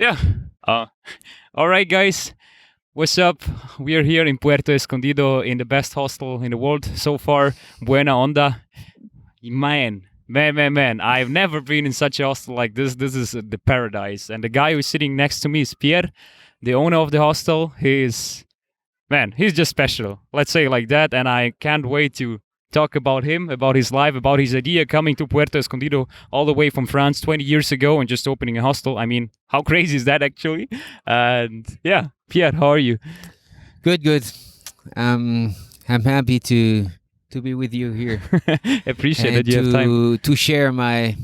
Yeah. Uh, all right, guys. What's up? We are here in Puerto Escondido in the best hostel in the world so far, Buena Onda. Man. I've never been in such a hostel like this. This is the paradise. And the guy who's sitting next to me is Pierre, the owner of the hostel. He's just special. Let's say it like that. And I can't wait to talk about him, about his life, about his idea coming to Puerto Escondido all the way from France 20 years ago and just opening a hostel. I mean, how crazy is that actually? And yeah, Pierre, how are you? Good. I'm happy to be with you here Appreciate and that you have time. to share my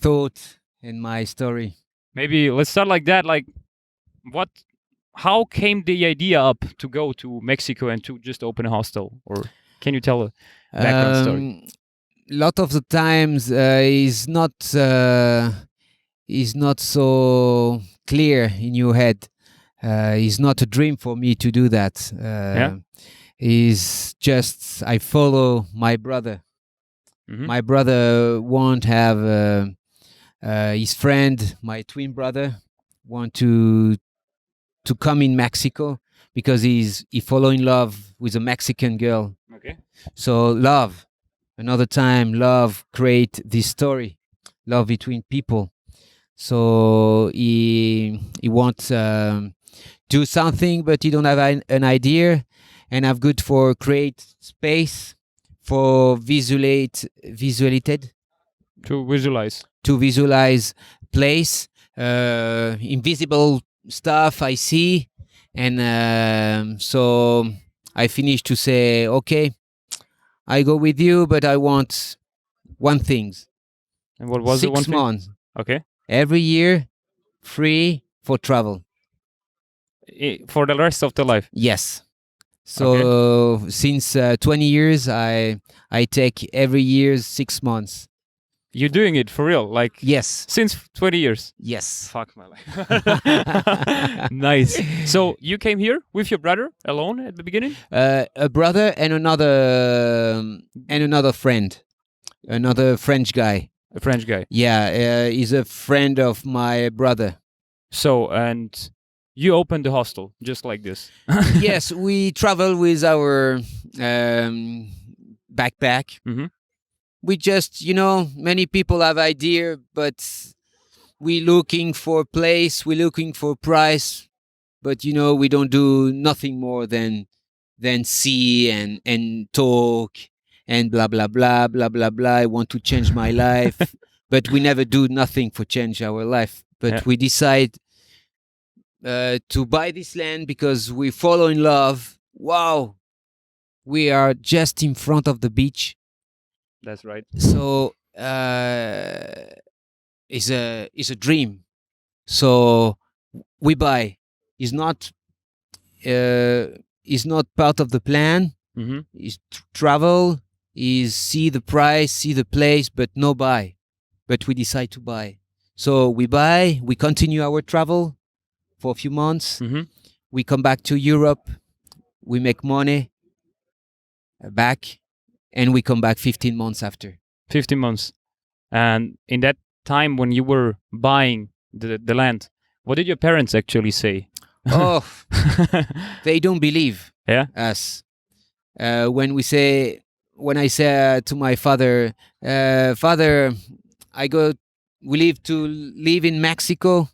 thought and my story. Maybe let's start like that. Like, how came the idea up to go to Mexico and to just open a hostel? Or can you tell a background story? Lot of the times is not so clear in your head. It's not a dream for me to do that. Is just I follow my brother. Mhm. My brother won't have his friend, my twin brother, want to come in Mexico because he fall in love with a Mexican girl. Okay. So another time, love create this story, love between people. So he wants do something, but he don't have an idea, and have good for create space for visualizated To visualize. to visualize place, invisible stuff I see, and so I finish to say, okay, I go with you, but I want one thing. And what was it? 6 months Okay. every year, free for travel. For the rest of the life. Yes. So since 20 years, I take every year 6 months. You're doing it for real, like Yes. since 20 years. Yes. Fuck my life. Nice. So you came here with your brother alone at the beginning? A brother and another friend, another French guy. A French guy. Yeah, he's a friend of my brother. So, and you opened the hostel just like this. Yes, we travel with our backpack. Mhm. We just, many people have idea, but we looking for place, we looking for price, but we don't do nothing more than see and talk and blah blah blah blah blah blah. I want to change my life, but we never do nothing for change our life. But Yeah. we decide to buy this land because we fall in love. Wow, we are just in front of the beach. That's right. So it's a dream. So we buy. It's not part of the plan. Mhm. Is travel, is see the price, see the place, but no buy. But we decide to buy. So we buy. We continue our travel for a few months. Mhm. We come back to Europe. We make money back, and we come back 15 months after. 15 months. And in that time when you were buying the land, what did your parents actually say? Oh, they don't believe Yeah? us. When I say to my father, Father, we live in Mexico,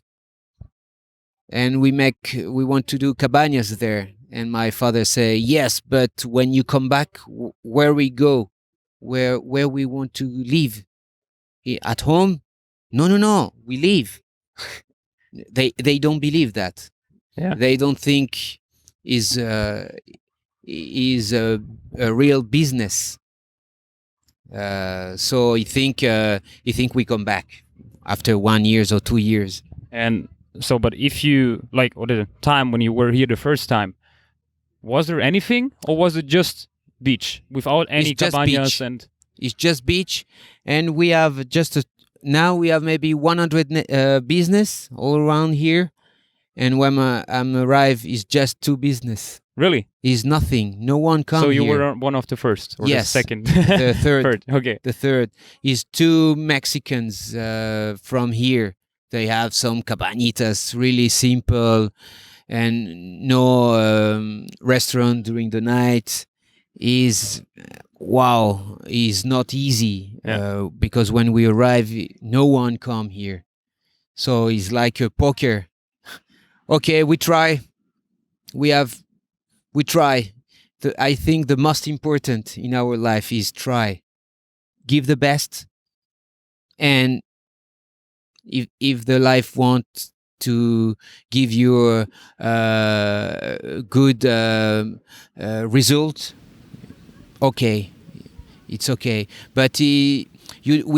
and we want to do cabañas there. And my father say, yes, but when you come back, where we go, where we want to live, at home? No, we live. They don't believe that. Yeah. They don't think is a real business. So he think we come back after 1 year or 2 years. And so, but if you, like, or the time when you were here the first time, was there anything or was it just beach without any It's just cabañas beach. and... It's just beach, and we have now we have maybe 100 business all around here, and when I'm arrive, it's just 2 business. Really? Is nothing. No one come So you here. were one of the first or Yes. the second? The third. Third. Okay. The third is 2 Mexicans from here. They have some cabanitas, really simple, and no restaurant during the night. Is wow, is not easy Yeah. because when we arrive, no one come here. So it's like a poker. Okay, we try. We have we try. I think the most important in our life is try, give the best, and if the life wants to give you a good result, okay, it's okay. But we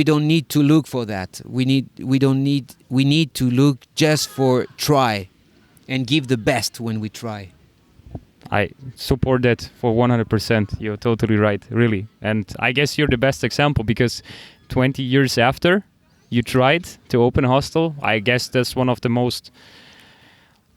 don't need to look for that. We need to look just for try and give the best when we try. I support that for 100%. You're totally right, really. And I guess you're the best example because 20 years after you tried to open a hostel, I guess that's one of the most,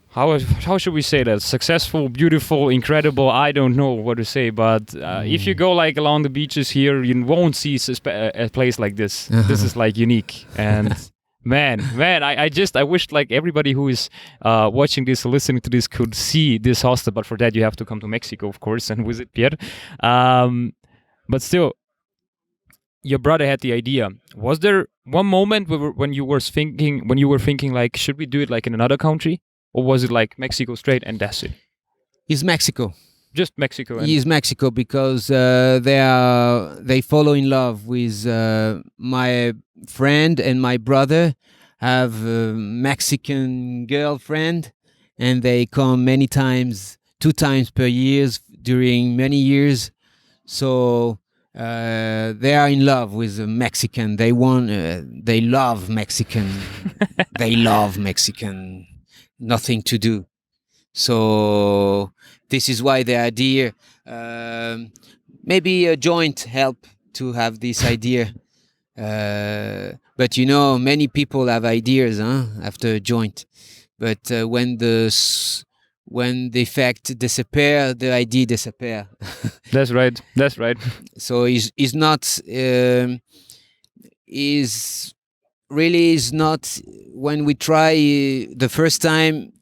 how should we say that, successful, beautiful, incredible, I don't know what to say, but if you go like along the beaches here, you won't see a place like this. This is like unique. And man, I wish like everybody who is watching this or listening to this could see this hostel, but for that you have to come to Mexico, of course, and visit Pierre. But still, your brother had the idea. Was there one moment when you were thinking like, should we do it like in another country, or was it like Mexico straight and that's it? It's Mexico. Just Mexico. And Is Mexico because they follow in love with my friend, and my brother have a Mexican girlfriend, and they come many times, 2 times per year during many years. So they are in love with a Mexican. They love Mexican. They love Mexican. Nothing to do. So this is why the idea, maybe a joint help to have this idea. But you know, many people have ideas after a joint. But when the fact disappear, the idea disappear. That's right. That's right. So is not is really is not when we try the first time.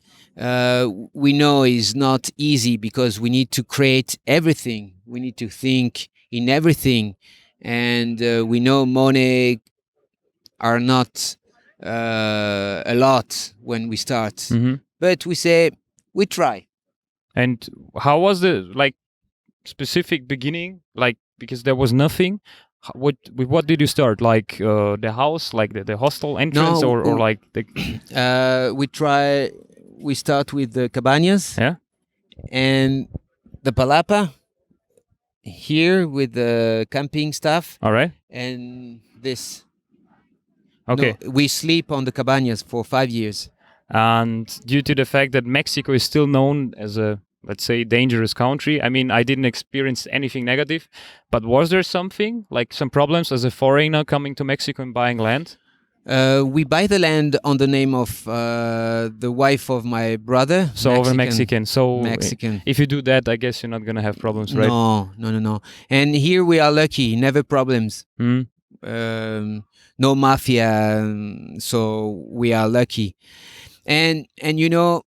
We know is not easy because we need to create everything. We need to think in everything, and we know money are not a lot when we start. Mm-hmm. But we say we try. And how was the like specific beginning? Like because there was nothing. With what did you start? Like the house, like the hostel entrance, No, or like the we try. We start with the cabañas, yeah. and the palapa here with the camping stuff, All right. and this. Okay. No, we sleep on the cabañas for 5 years. And due to the fact that Mexico is still known as a, let's say, dangerous country, I mean, I didn't experience anything negative, but was there something, like some problems as a foreigner coming to Mexico and buying land? We buy the land on the name of the wife of my brother. So over Mexican. So Mexican. if you do that, I guess you're not going to have problems, right? No. And here we are lucky, never problems. Mm. No mafia, so we are lucky. And you know,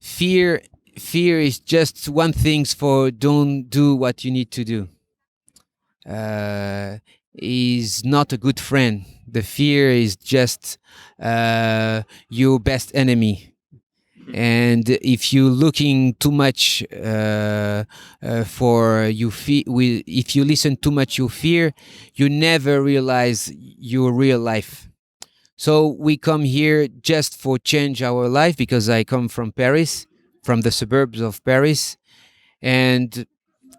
fear is just one thing for don't do what you need to do. Is not a good friend. The fear is just your best enemy. And if you're looking too much for you if you listen too much your fear, you never realize your real life. So we come here just for change our life, because I come from Paris, from the suburbs of Paris, and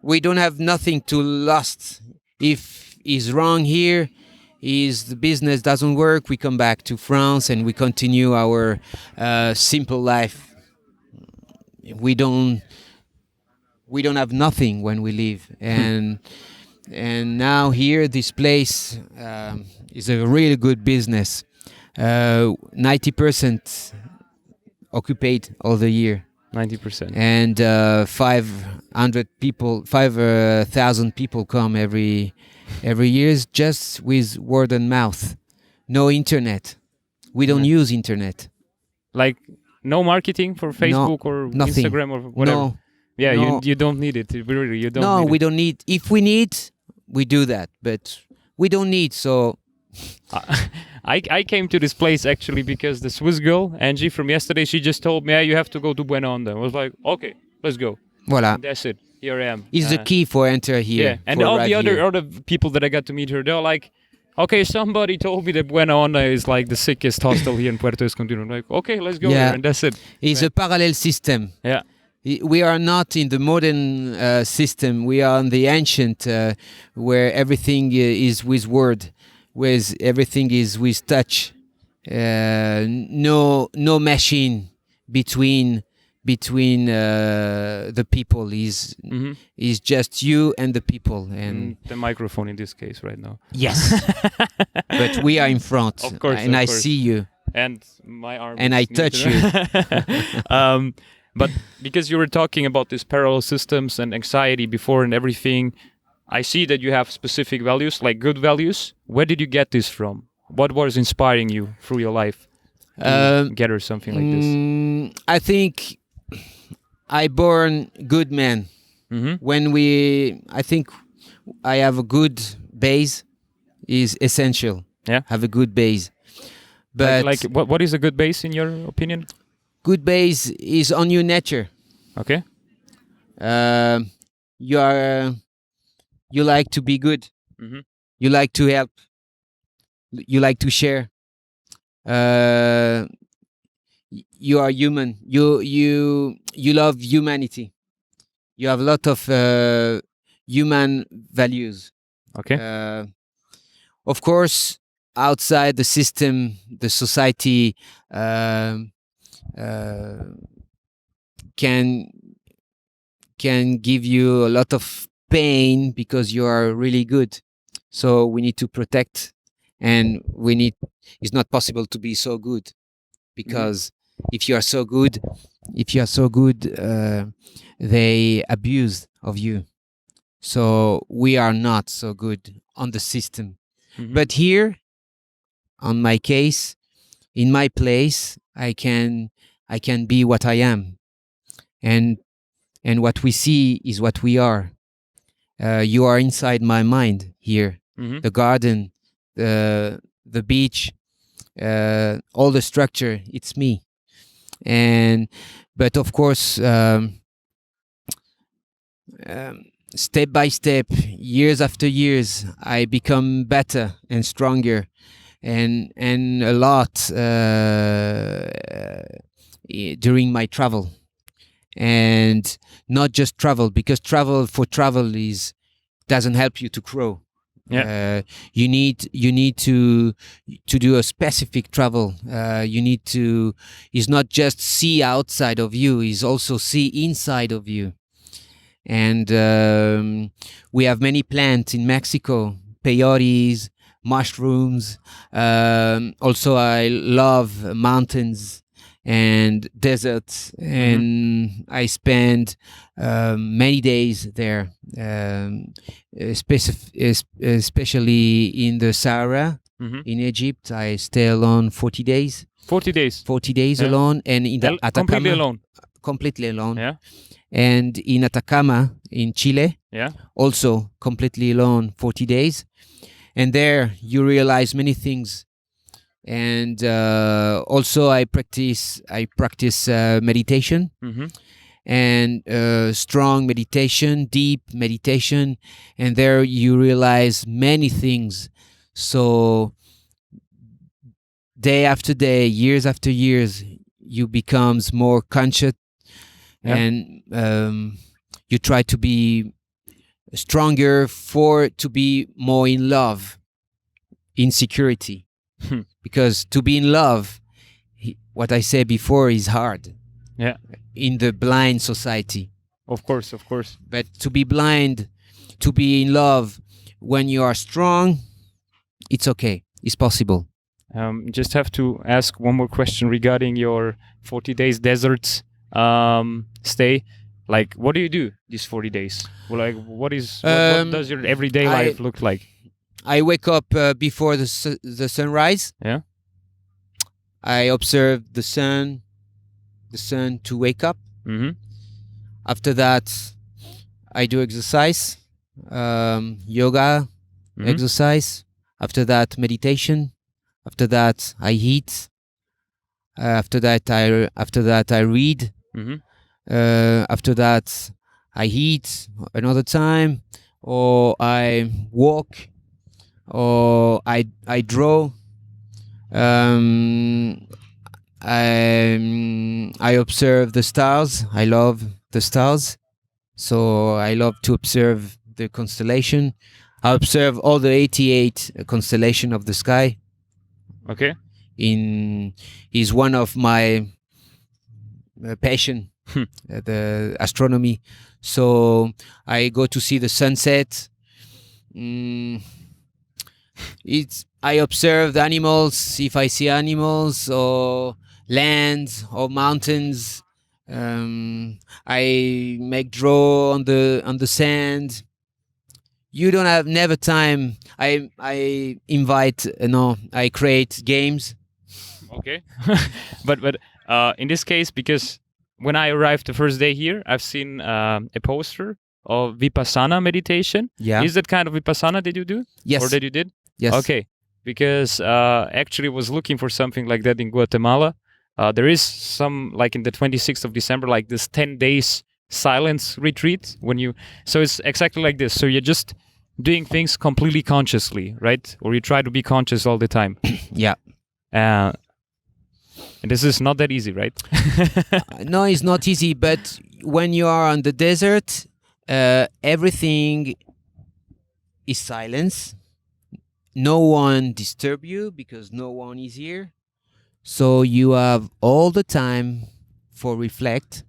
we don't have nothing to lose. If is wrong here, is the business doesn't work, we come back to France and we continue our simple life. We don't have nothing when we leave, and now here this place is a really good business. 90% occupied all the year. 90%. And 5,000 people come every year, just with word and mouth. No internet, We don't use internet. Like no marketing for Facebook or nothing. Instagram or whatever. No. Yeah, no. you don't need it. Really, you don't. No, need we it. don't need. If we need, we do that. But we don't need. So I came to this place actually because the Swiss girl Angie from yesterday, she just told me, "Hey, you have to go to Buena Onda." I was like, "Okay, let's go." voilà. And that's it. Here I am. Is the key for enter here. Yeah, and for all arrive the here. other people that I got to meet her, they're like, "Okay, somebody told me that Buena Onda is like the sickest hostel here in Puerto Escondido." I'm like, "Okay, let's go there," and that's it. It's a parallel system. Yeah. We are not in the modern system. We are in the ancient, where everything is with word, where everything is with touch. No machine between the people. Is just you and the people and the microphone in this case right now. Yes, but we are in front, of course, and of I course. see you, and my arm, and I touch you. But because you were talking about these parallel systems and anxiety before and everything, I see that you have specific values, like good values. Where did you get this from? What was inspiring you through your life to gather something like this? I think I born good man. I think I have a good base is essential. Yeah, have a good base. But like what is a good base in your opinion? Good base is on your nature. Okay. You like to be good. You like to help. You like to share. You are human. You love humanity. You have a lot of human values. Okay. Of course, outside the system, the society can give you a lot of pain because you are really good. So we need to protect, and it's not possible to be so good, because if you are so good, they abuse of you. So we are not so good on the system. But here, on my case, in my place, I can be what I am, and what we see is what we are. You are inside my mind here. The garden, the beach, all the structure. It's me, but of course, step by step, years after years, I become better and stronger, and a lot during my travel, and not just travel, because travel doesn't help you to grow. You need to do a specific travel. You need to. It's not just see outside of you; it's also see inside of you. And we have many plants in Mexico, peyotes, mushrooms. Also, I love mountains and deserts, and I spend many days there, especially in the Sahara. In Egypt, I stay alone 40 days. 40 days. 40 days alone, and in the Atacama, completely alone. Completely alone. Yeah. And in Atacama, in Chile, also completely alone, 40 days. And there you realize many things. And also I practice meditation, and strong meditation, deep meditation. And there you realize many things. So day after day, years after years, you becomes more conscious. And you try to be stronger to be more in love, in security. Because to be in love, what I said before, is hard. Yeah. In the blind society. Of course. But to be blind, to be in love when you are strong, it's okay. It's possible. Just have to ask one more question regarding your 40 days desert stay. Like, what do you do these 40 days? Well, like, what does your everyday life look like? I wake up before the sunrise. Yeah. I observe the sun to wake up. Mm-hmm. After that, I do exercise, yoga, Mm-hmm. exercise. After that, meditation. After that, I eat. After that, I read. Mm-hmm. After that, I eat another time, or I walk, or I draw. Um, I observe the stars. I love the stars, so I love to observe the constellation. I observe all the 88 constellation of the sky. Okay. Is one of my passion, Hmm. the astronomy. So I go to see the sunset. Mm, I observe the animals, if I see animals or land or mountains. I make draw on the sand. You don't have never time. I invite no. I create games. Okay. but in this case, because when I arrived the first day here, I've seen a poster of Vipassana meditation. Yeah. Is that kind of Vipassana that you do? Yes. Or that you did? Yes. Okay. Because actually was looking for something like that in Guatemala. There is some, like in the 26th of December, like this 10 days silence retreat so it's exactly like this. So you're just doing things completely consciously, right? Or you try to be conscious all the time. Yeah. And this is not that easy, right? No, it's not easy. But when you are on the desert, everything is silence. No one disturb you because no one is here. So you have all the time for reflect,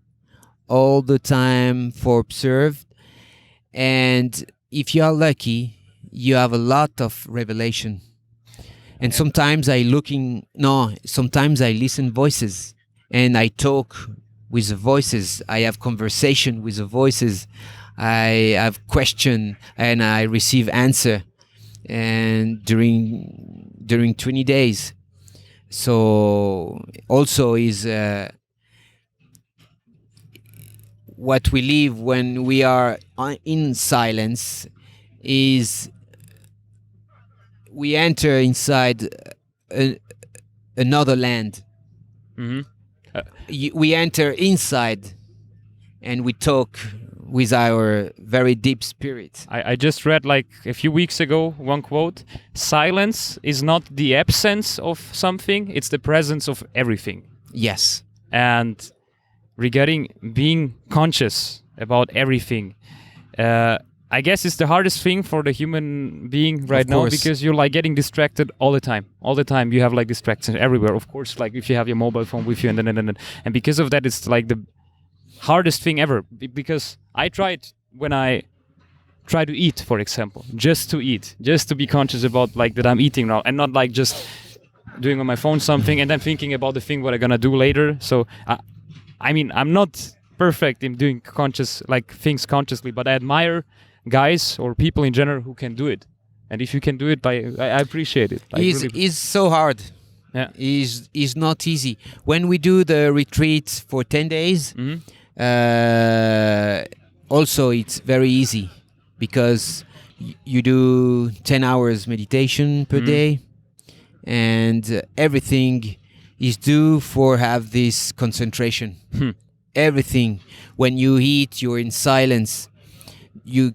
all the time for observe. And if you are lucky, you have a lot of revelation. And sometimes sometimes I listen voices and I talk with the voices. I have conversation with the voices. I have question and I receive answer. And during 20 days. So also is what we live when we are in silence is we enter inside another land. Mm-hmm. We enter inside and we talk with our very deep spirit. I just read like a few weeks ago one quote: silence is not the absence of something, it's the presence of everything. Yes. And regarding being conscious about everything, I guess it's the hardest thing for the human being right now, because you're like getting distracted all the time. All the time you have like distractions everywhere. Of course, like if you have your mobile phone with you, and because of that, it's like the hardest thing ever. Because I tried when I try to eat, for example, just to eat, just to be conscious about like that I'm eating now, and not like just doing on my phone something and then thinking about the thing what I'm gonna do later. So I mean, I'm not perfect in doing things consciously, but I admire guys or people in general who can do it. And if you can do it, I appreciate it. It's so hard. Yeah. Is not easy. When we do the retreat for 10 days, Mm-hmm. Also it's very easy because you do 10 hours meditation per day, and everything is due for have this concentration. Everything. When you eat, you're in silence. You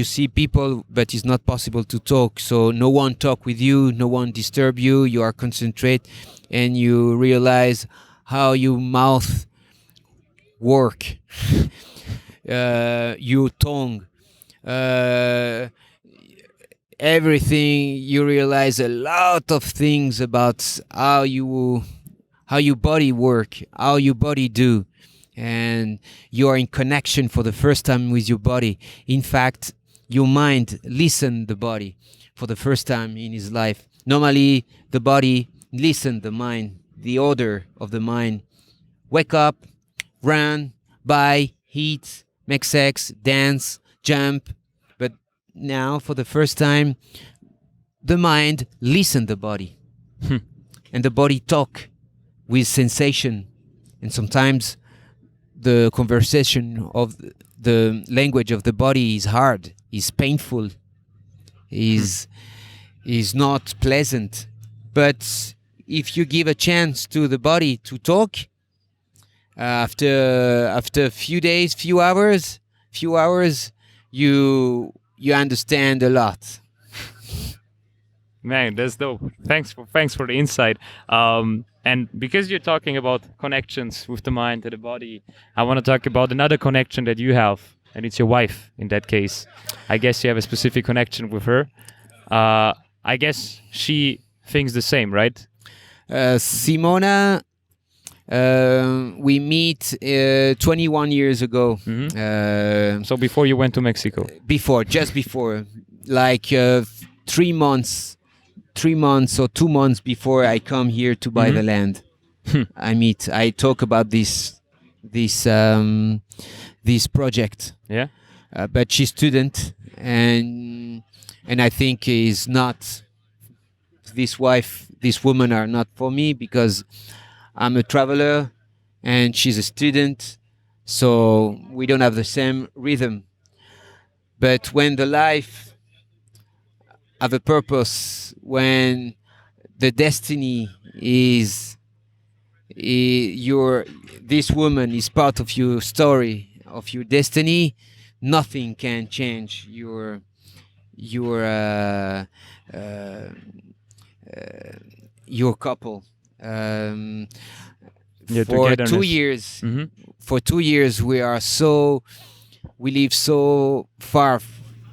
see people, but it's not possible to talk. So no one talk with you, no one disturb you. You are concentrate, and you realize how your mouth work, your tongue, everything. You realize a lot of things about how your body work, how your body do. And you are in connection for the first time with your body. In fact, your mind listen the body for the first time in his life. Normally, the body listen the mind, the order of the mind. Wake up, run, buy, eat, make sex, dance, jump. But now, for the first time, the mind listen the body. And the body talk. with sensation, and sometimes the conversation of the language of the body is hard, is painful, is not pleasant. But if you give a chance to the body to talk, after a few days, few hours, you understand a lot. Man, that's dope. Thanks for the insight. And because you're talking about connections with the mind and the body, I want to talk about another connection that you have, and it's your wife. In that case, I guess you have a specific connection with her. I guess she thinks the same, right? Simona, we meet 21 years ago. So before you went to Mexico. Just before, like 3 months or 2 months before I come here to buy the land. I talk about this project. Yeah. But she's student, and I think is not this woman are not for me, because I'm a traveler and she's a student, so we don't have the same rhythm. But when the life have a purpose, when the destiny is this woman is part of your story, of your destiny, nothing can change your couple. For 2 years, for 2 years we live so far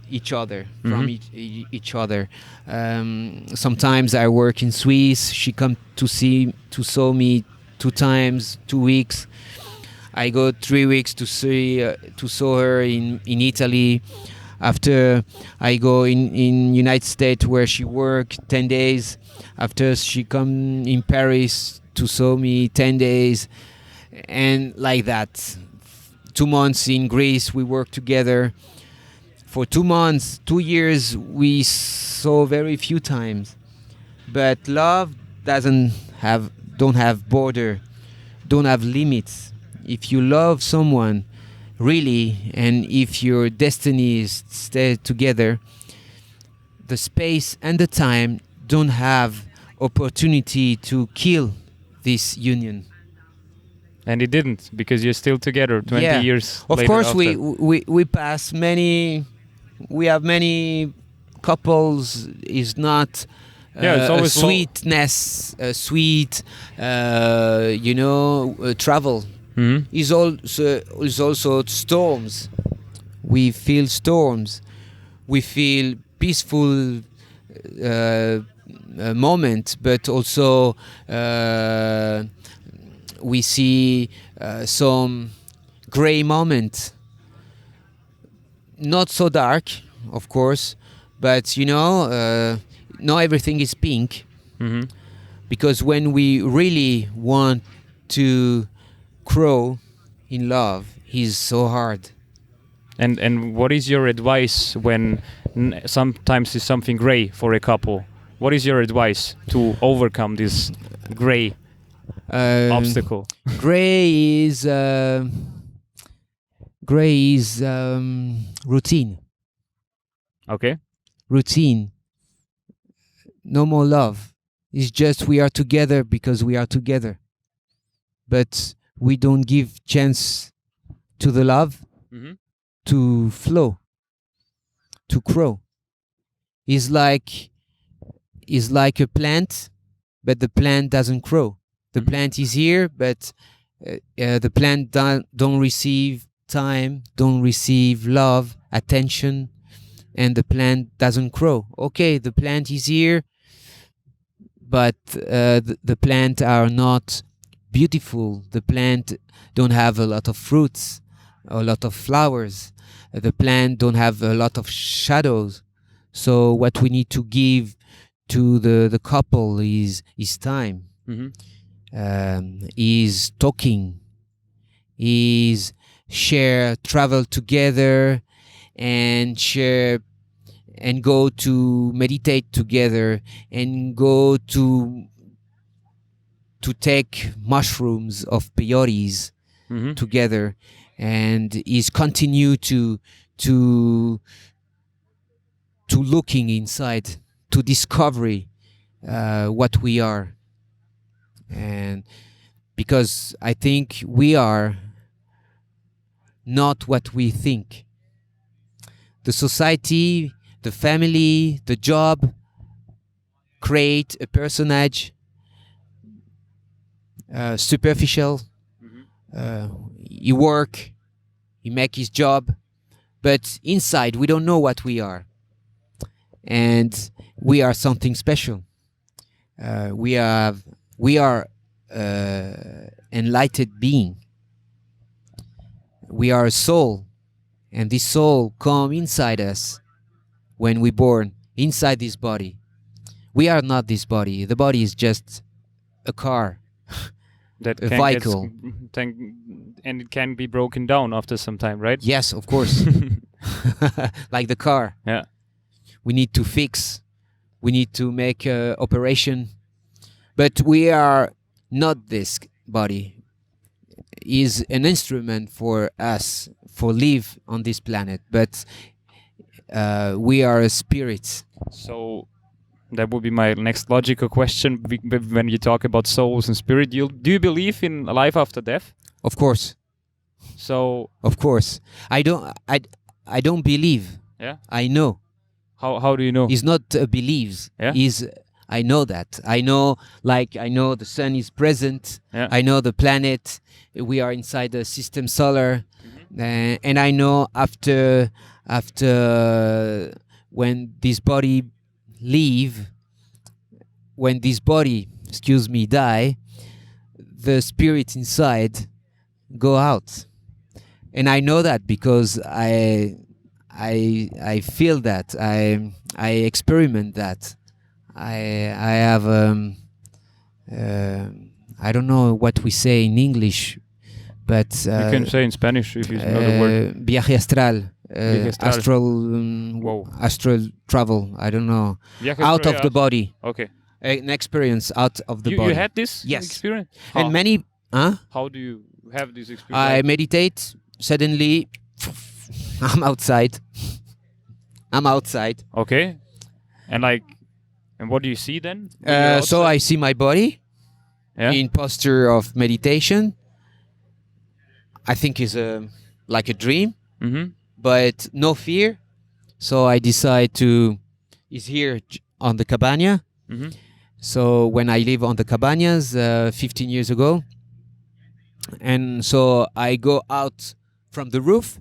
each other from each other. Sometimes I work in Swiss. She come to saw me 2 times, 2 weeks. I go 3 weeks to saw her in Italy. After I go in United States where she work 10 days. After she come in Paris to saw me 10 days, and like that. 2 months in Greece we work together. For 2 months, 2 years we saw very few times. But love don't have border, don't have limits. If you love someone really, and if your destiny is stay together, the space and the time don't have opportunity to kill this union. And it didn't, because you're still together 20 years of later. Course, after. we pass many. We have many couples. Is not it's always sweetness, sweet. Travel. Is also storms. We feel storms. We feel peaceful moment, but also we see some gray moment. Not so dark, of course, but not everything is pink. Because when we really want to grow in love, is so hard. And what is your advice when sometimes it's something gray for a couple? What is your advice to overcome this gray obstacle? Gray is routine. Okay. Routine. No more love. It's just we are together because we are together. But we don't give chance to the love to flow, to grow. It's like a plant, but the plant doesn't grow. The plant is here, but the plant don't receive time, don't receive love, attention, and the plant doesn't grow. Okay, the plant is here, but the plant are not beautiful. The plant don't have a lot of fruits, a lot of flowers. The plant don't have a lot of shadows. So what we need to give to the couple is time. Is talking, is travel together, and share, and go to meditate together, and go to to take mushrooms of peyotes Hmm. together, and is continue to to looking inside, to discovery what we are. And because I think we are not what we think. The society, the family, the job create a personage, superficial. He work, he make his job, but inside we don't know what we are, and we are something special. We are enlightened being. We are a soul, and this soul come inside us when we born inside this body. We are not this body. The body is just a car, That a can get vehicle. and it can be broken down after some time, right? Yes, of course. Like the car. Yeah. We need to fix. We need to make operation. But we are not this body. Is an instrument for us for live on this planet. But we are a spirit. So that would be my next logical question. When you talk about souls and spirit, do you believe in life after death? Of course. So Of course. I don't believe. yeah, I know. how do you know? Is not believes. Yeah. Is I know that. I know, like I know the sun is present. Yeah. I know the planet. We are inside the system solar, and I know after when this body leave, when this body, excuse me, die, the spirit inside go out, and I know that because I feel that I experiment that. I have I don't know what we say in English, but you can say in Spanish if you know the word. viaje astral, Viaje astral. astral, Wow. astral travel. I don't know, Viaje out astral, of the body, Okay. an experience out of the You body. had this Yes. experience? And many, How do you have this experience? I meditate. Suddenly, I'm outside. I'm outside. Okay. And what do you see then? when you're So outside? I see my body Yeah. in posture of meditation. I think is like a dream, Mm-hmm. but no fear. So I decide to is here on the cabana. Mm-hmm. So when I live on the cabanas 15 years ago, and so I go out from the roof.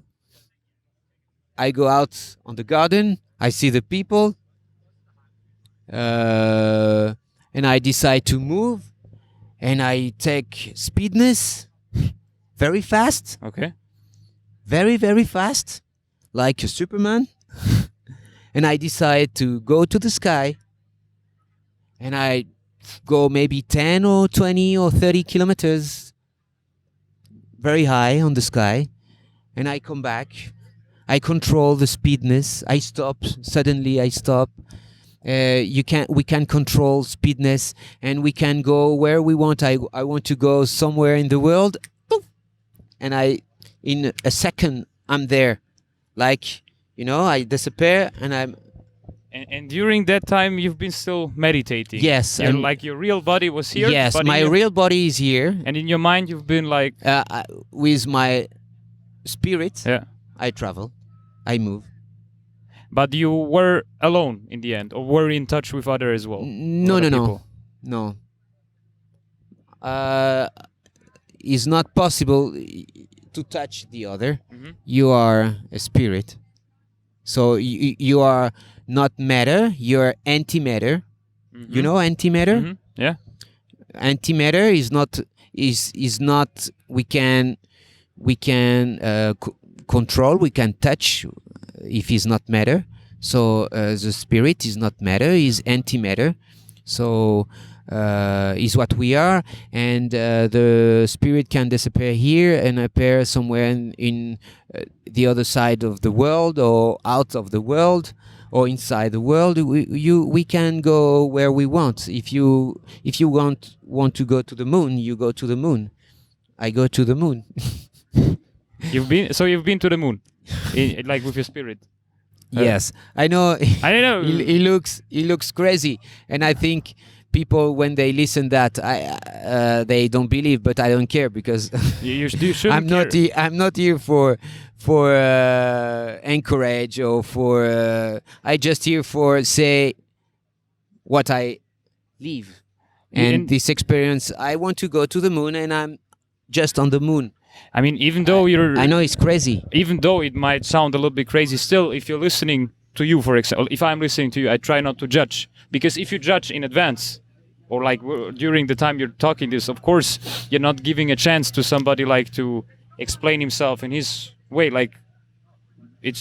I go out on the garden. I see the people. And I decide to move, and I take speedness very fast, Okay. very, very fast, like a Superman. And I decide to go to the sky, and I go maybe 10 or 20 or 30 kilometers very high on the sky, and I come back. I control the speedness. I stop. Suddenly I stop. We can control speedness, and we can go where we want. I want to go somewhere in the world, and in a second I'm there, like I disappear, and I'm And during that time, you've been still meditating. yes, You're and like your real body was here. yes, but my real body is here, and in your mind, you've been like, with my spirit. yeah. I travel, I move. But you were alone in the end, or were in touch with other as well? No, Other no, people? no. It's not possible to touch the other. Mhm. You are a spirit, so you are not matter. You're antimatter. Mhm. You know antimatter. Mhm. Yeah. Antimatter is not. We can control. We can touch if it's not matter. So the spirit is not matter. Is antimatter. So is what we are, and the spirit can disappear here and appear somewhere in the other side of the world or out of the world, or inside the world. We can go where we want. If you want to go to the moon, you go to the moon. I go to the moon. You've been to the moon, like with your spirit. Yes, I know. I don't know. He looks crazy, and I think people, when they listen that, they don't believe, but I don't care, because you shouldn't I'm not care. I'm not here for encourage, or for I just here for say what I live, and this experience. I want to go to the moon, and I'm just on the moon. I mean, even though I know it's crazy. even though it might sound a little bit crazy, still, if you're listening to you, for example, if I'm listening to you, I try not to judge, because if you judge in advance, or like during the time you're talking this, of course, you're not giving a chance to somebody like to explain himself in his way. Like,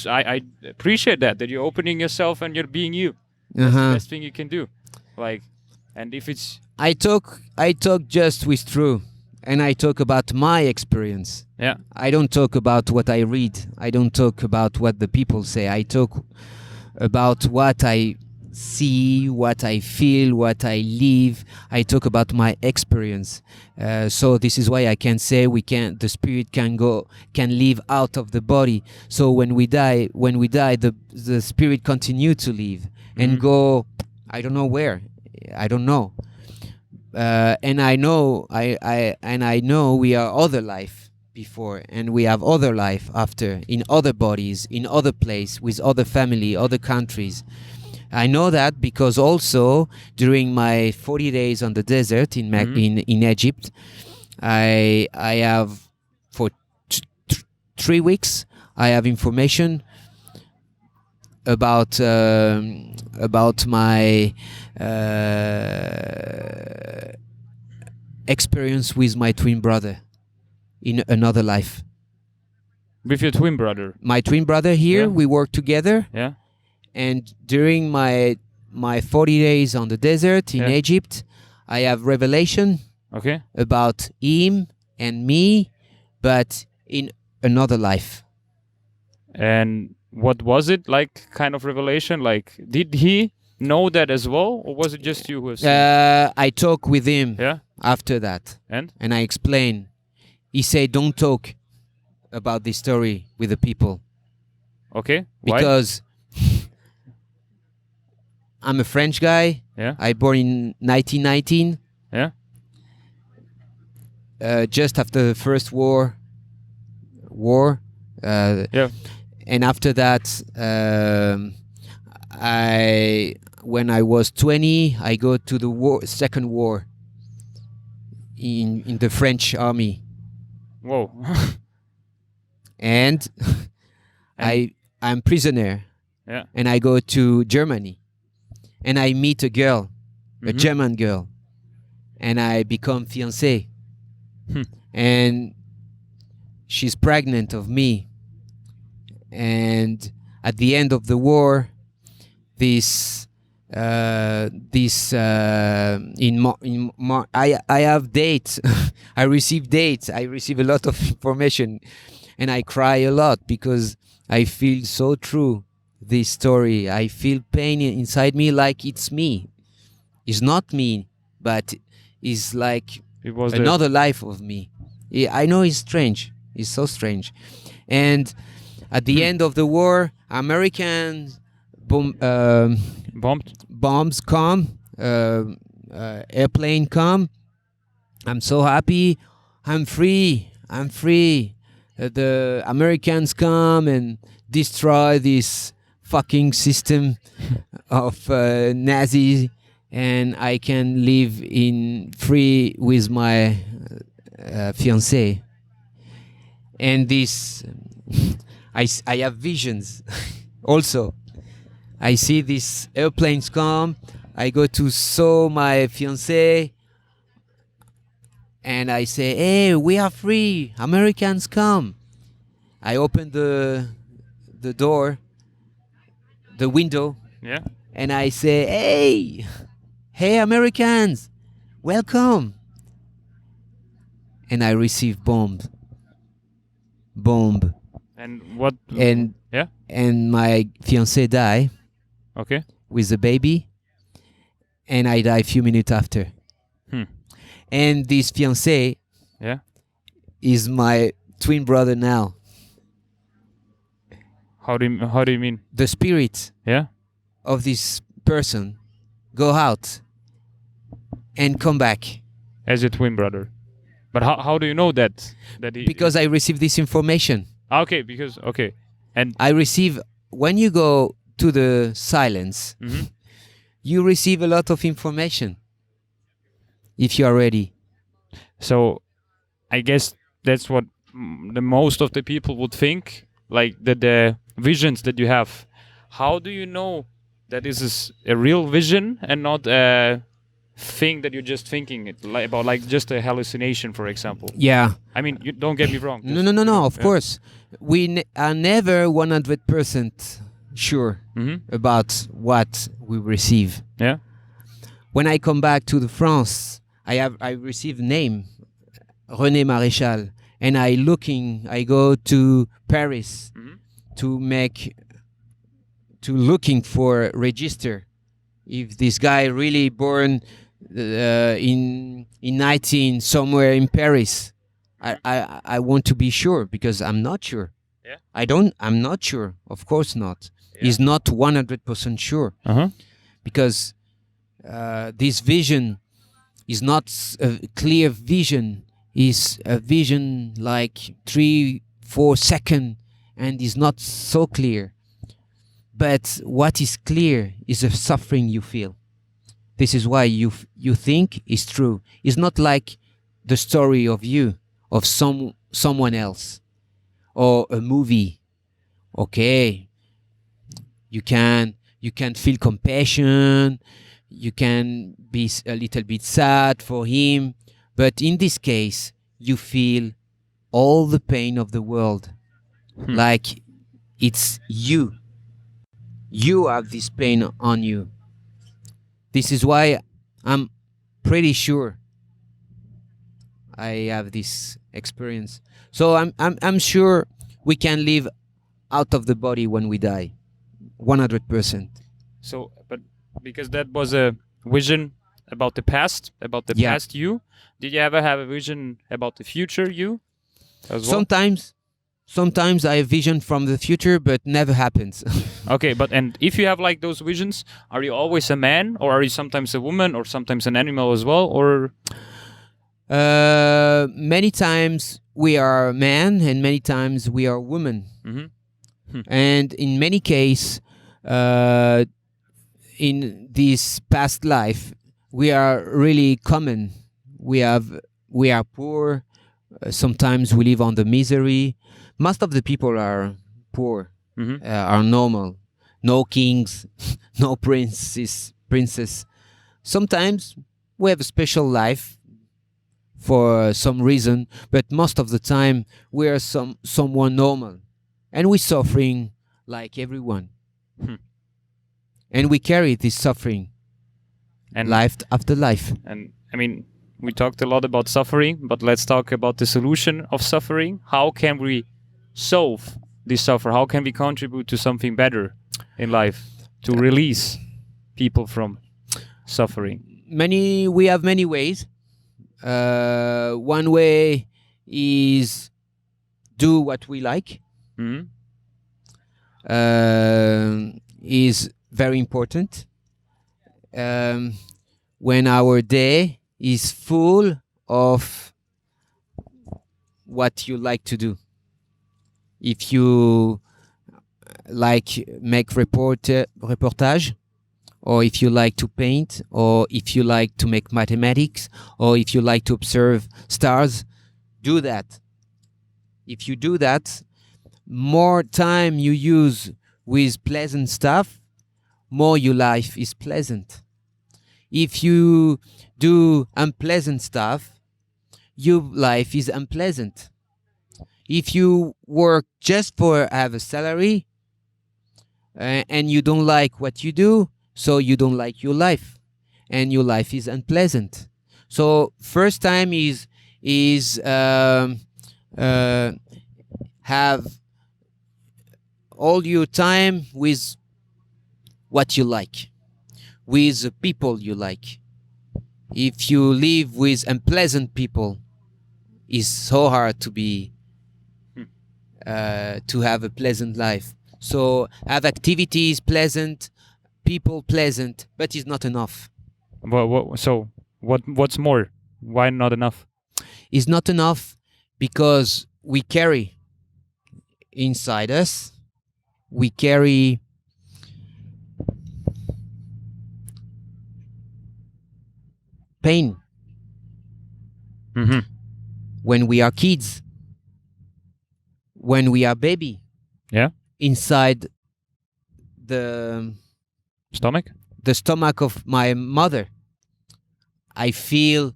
I appreciate that you're opening yourself and you're being you. That's the best thing you can do. Like, and if it's I talk just with true, and I talk about my experience. yeah. I don't talk about what I read. I don't talk about what the people say. I talk about what I see, what I feel, what I live. I talk about my experience. So this is why I can say the spirit can live out of the body. So when we die, the spirit continue to live and go. I don't know where. I don't know. And I know I know we are other life before, and we have other life after, in other bodies, in other place, with other family, other countries. I know that because also during my 40 days on the desert in Egypt, I have for 3 weeks I have information about my experience with my twin brother in another life. With your twin brother. My twin brother here, Yeah. we work together. Yeah. And during my 40 days on the desert in Egypt, I have revelation Okay. about him and me, but in another life. And what was it like? Kind of revelation? Like, did he know that as well, or was it just you who was? I talk with him Yeah. after that, And I explain. He said, "Don't talk about this story with the people, okay. Why? because I'm a French guy. Yeah. I born in 1919, Yeah. Just after the first war. Yeah. And after that, when I was 20, I go to the second war in the French army, Whoa. and I'm prisoner, Yeah. and I go to Germany, and I meet a girl, a German girl, and I become fiancé, and she's pregnant of me. And at the end of the war, I have dates. I receive dates. I receive a lot of information, and I cry a lot because I feel so true this story. I feel pain inside me, like it's me. It's not me, but it's like It was another life of me. I know it's strange. It's so strange. And at the end of the war, American bombs come, airplane come. I'm so happy. I'm free. The Americans come and destroy this fucking system of Nazis, and I can live in free with my fiancée. And this, I have visions also. I see these airplanes come. I go to saw my fiancée, and I say, "Hey, we are free. Americans come." I open the door, the window, Yeah. and I say, hey, Americans, welcome." And I receive bomb. And what? And Yeah. and my fiancée die. Okay. with a baby, and I die a few minutes after. Hmm. And this fiancé Yeah. is my twin brother now. How do you mean? The spirit Yeah. of this person go out and come back As your twin brother. But how do you know that he? because I receive this information. Okay, because okay, and I receive when you go to the silence, Mhm. you receive a lot of information if you are ready. so I guess that's what the most of the people would think, like the visions that you have. How do you know that this is a real vision and not a thing that you're just thinking it about, like just a hallucination, for example? Yeah. I mean, you don't get me wrong. No, no, no, no. Of course, we are never 100% sure Hmm. about what we receive. Yeah. When I come back to the France, I receive name René Maréchal, and I go to Paris Mhm. to looking for register if this guy really born in 19 somewhere in Paris. I want to be sure because I'm not sure. Yeah. I'm not sure. Of course not. Yeah. He's not 100% sure Uh-huh. because this vision is not a clear vision. Is a vision like 3-4 seconds and is not so clear. But what is clear is the suffering you feel. This is why you think is true. It's not like the story of you, of someone else, or a movie. Okay, you can feel compassion. You can be a little bit sad for him, but in this case, you feel all the pain of the world, like it's you. You have this pain on you. This is why I'm pretty sure I have this experience. So I'm sure we can live out of the body when we die, 100%. So, but because that was a vision about the past, about the Yeah. past you, did you ever have a vision about the future you as well? Sometimes I have vision from the future, but never happens. Okay, but and if you have like those visions, are you always a man, or are you sometimes a woman, or sometimes an animal as well, or? Many times we are man, and many times we are woman. Mhm. And in many cases, in this past life, we are really common. We are poor. Sometimes we live on the misery. Most of the people are poor, Mhm. are normal. No kings, no princess. Sometimes we have a special life for some reason, but most of the time we are someone normal, and we're suffering like everyone, and we carry this suffering And life after life. and I mean, we talked a lot about suffering, but let's talk about the solution of suffering. How can we solve this suffer? How can we contribute to something better in life to release people from suffering? We have many ways. One way is do what we like. Mhm. Is very important. When our day is full of what you like to do. If you like make reportage, or if you like to paint, or if you like to make mathematics, or if you like to observe stars, do that. If you do that, more time you use with pleasant stuff, more your life is pleasant. If you do unpleasant stuff, your life is unpleasant. If you work just for have a salary and you don't like what you do, so you don't like your life, and your life is unpleasant. So first time is have all your time with what you like, with the people you like. If you live with unpleasant people, it's so hard to be to have a pleasant life. So have activities pleasant, people pleasant, but it's not enough. So what's more? Why not enough? It's not enough because we carry inside us, we carry pain Mm-hmm. when we are kids, when we are baby. Yeah. Inside the Stomach. stomach of my mother, I feel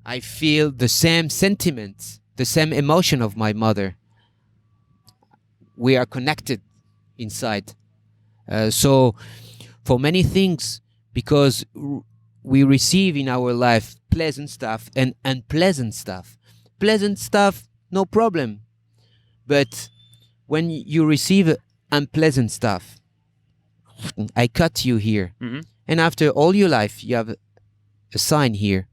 the same sentiments, the same emotion of my mother. We are connected inside. So for many things, because we receive in our life pleasant stuff and unpleasant stuff. Pleasant stuff, no problem. But when you receive unpleasant stuff, I cut you here. Mm-hmm. And after all your life, you have a sign here.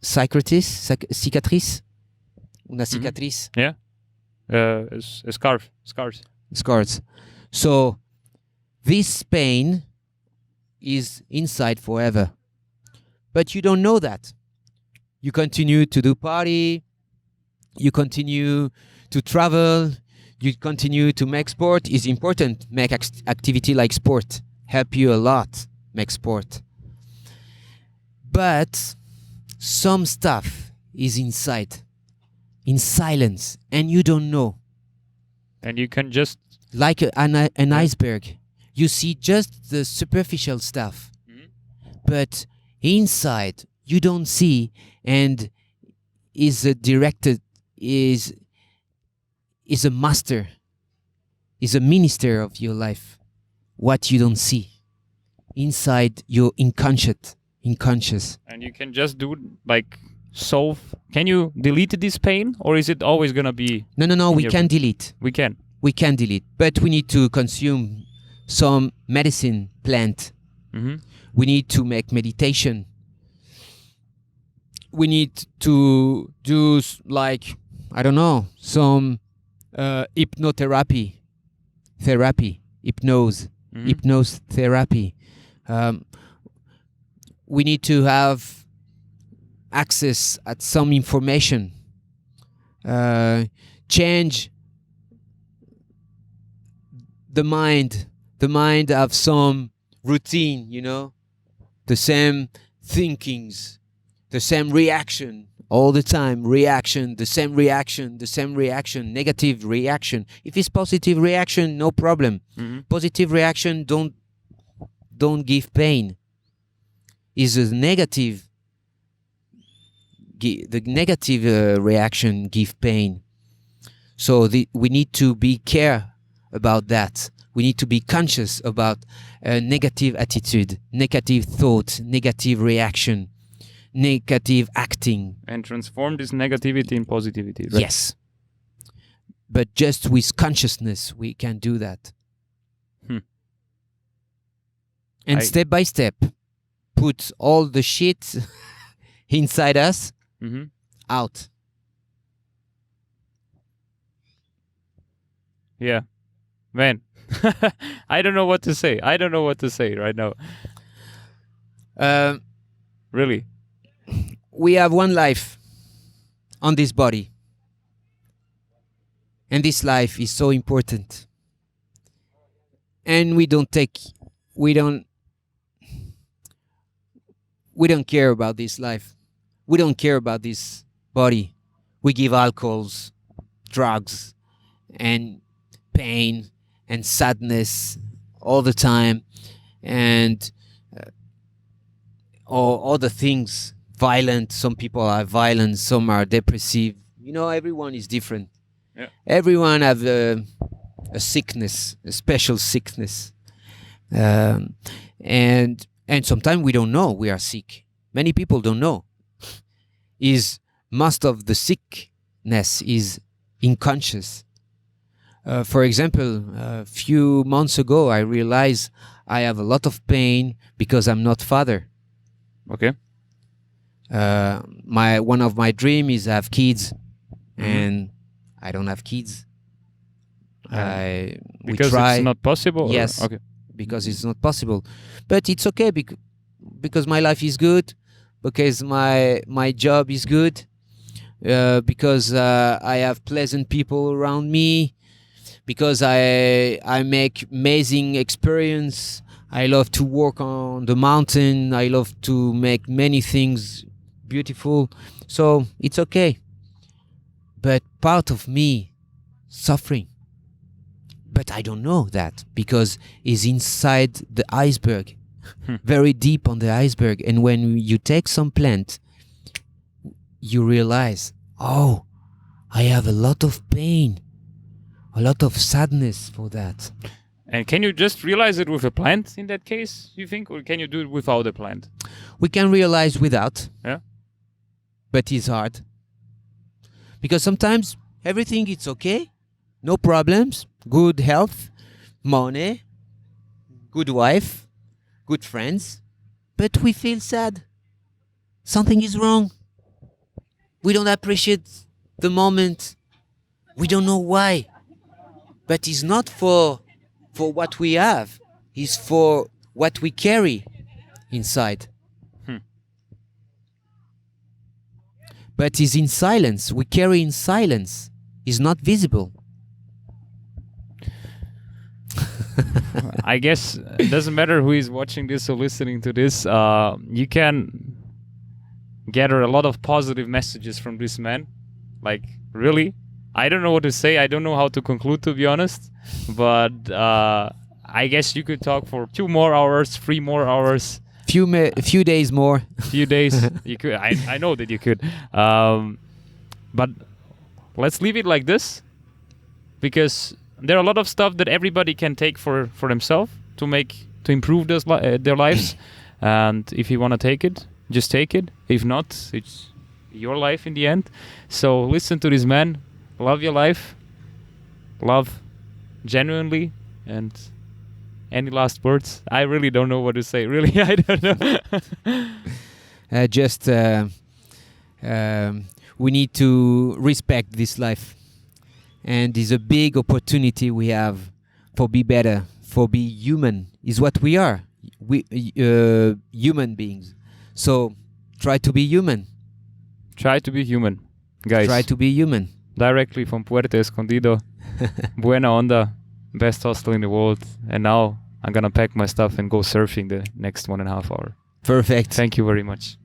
Cicatrice? Una cicatrice? Yeah. A scarf. Scars. Scars. So this pain is inside forever. But you don't know that. You continue to do party, you continue to travel, you continue to make sport. It's important. Make activity like sport. Help you a lot. Make sport. But some stuff is inside, in silence, and you don't know. And you can just Like an iceberg. You see just the superficial stuff. But inside, you don't see, and is a directed, is a master, is a minister of your life. What you don't see. Inside, you're unconscious. and you can just do like solve. Can you delete this pain, or is it always gonna be? No, we your- can delete. We can. We can delete. But we need to consume some medicine plant. Mm-hmm. We need to make meditation. We need to do like, I don't know, some hypnotherapy, hypnose therapy. We need to have access at some information. Change the mind. The mind have some routine, the same thinkings, the same reaction all the time. The same reaction, negative reaction. If it's positive reaction, no problem. Mm-hmm. Positive reaction don't give pain. Is a negative. The negative reaction give pain. So we need to be care about that. We need to be conscious about negative attitude, negative thought, negative reaction, negative acting. And transform this negativity in positivity. Right? Yes. But just with consciousness, we can do that. And step by step, put all the shit inside us Mm-hmm. out. Yeah, man. I don't know what to say. I don't know what to say right now. Really. We have one life on this body. And this life is so important. And we don't care about this life. We don't care about this body. We give alcohols, drugs, and pain and sadness all the time, and all other things. Violent. Some people are violent. Some are depressive. Everyone is different. Yeah. Everyone have a sickness, a special sickness, and sometimes we don't know we are sick. Many people don't know. Most of the sickness is unconscious. For example, a few months ago, I realized I have a lot of pain because I'm not father. Okay. My one of my dream is have kids, Mhm. and I don't have kids. We Because try. it's not possible. Yes, Okay. because it's not possible, but it's okay because my life is good, because my job is good, because I have pleasant people around me, because I make amazing experience. I love to walk on the mountain. I love to make many things beautiful. So it's okay. But part of me suffering. But I don't know that because it's inside the iceberg, very deep on the iceberg. And when you take some plant, you realize, oh, I have a lot of pain, a lot of sadness for that. And can you just realize it with a plant in that case, you think? Or can you do it without a plant? We can realize without, Yeah. but it's hard. Because sometimes everything is okay, no problems, good health, money, good wife, good friends, but we feel sad. Something is wrong. We don't appreciate the moment. We don't know why. But it's not for what we have. It's for what we carry inside. Hmm. But it's in silence. We carry in silence. It's not visible. I guess it doesn't matter who is watching this or listening to this. You can gather a lot of positive messages from this man. Like, really, I don't know what to say. I don't know how to conclude, to be honest. But I guess you could talk for 2 more hours, 3 more hours, A few days more. few days. You could. I know that you could. But let's leave it like this, because there are a lot of stuff that everybody can take for themselves to improve their lives. And if you want to take it, just take it. If not, it's your life in the end. So listen to this man. Love your life. Love genuinely. And any last words? I really don't know what to say. Really, I don't know. Just we need to respect this life, and it's a big opportunity we have for be better, for be human. Is what we are. We human beings. So try to be human. Try to be human, guys. Try to be human. Directly from Puerto Escondido. Buena Onda, best hostel in the world. And now I'm gonna pack my stuff and go surfing the next 1.5 hours. Perfect. Thank you very much.